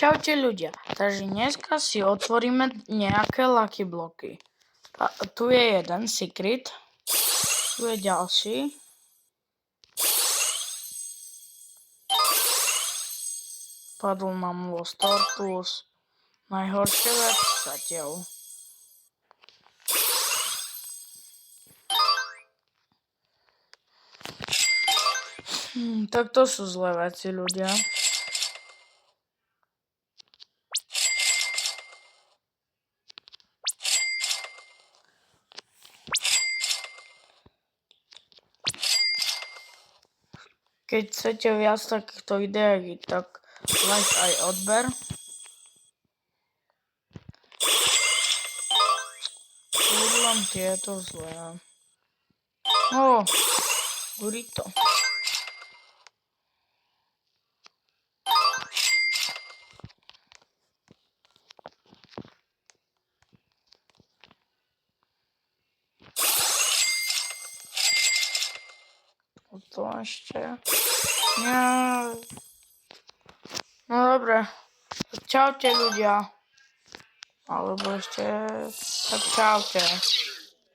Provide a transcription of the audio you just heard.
Čaute ľudia, takže dneska si otvoríme nejaké lucky bloky. A tu je jeden secret, tu je ďalší. Padol nám Lost Tortoise, najhoršie vec zatiaľ. Tak to sú zlé veci, ľudia. Keď chcete viac takýchto videí, tak like aj odber. Len tieto zlé. Burrito. To ešte. Nie. No dobre. Čaute ľudia. Alebo ešte. Tak čaute.